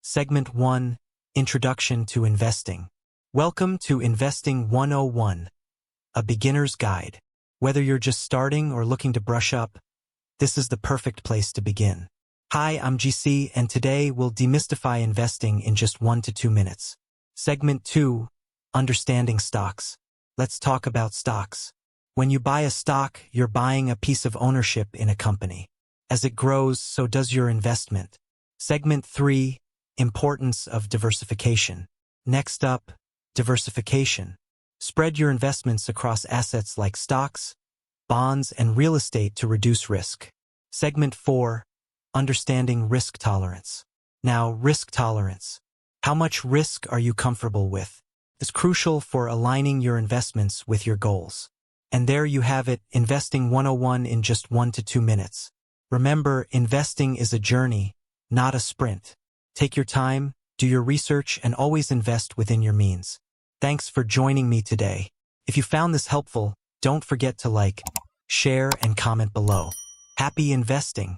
Segment 1, Introduction to Investing. Welcome to Investing 101, a beginner's guide. Whether you're just starting or looking to brush up, this is the perfect place to begin. Hi, I'm GC, and today we'll demystify investing in just 1 to 2 minutes. Segment 2, Understanding Stocks. Let's talk about stocks. When you buy a stock, you're buying a piece of ownership in a company. As it grows, so does your investment. Segment 3, Importance of Diversification. Next up, diversification. Spread your investments across assets like stocks, bonds, and real estate to reduce risk. Segment 4, Understanding Risk Tolerance. Now, risk tolerance. How much risk are you comfortable with? Is crucial for aligning your investments with your goals. And there you have it, Investing 101 in just 1 to 2 minutes. Remember, investing is a journey, not a sprint. Take your time, do your research, and always invest within your means. Thanks for joining me today. If you found this helpful, don't forget to like, share, and comment below. Happy investing!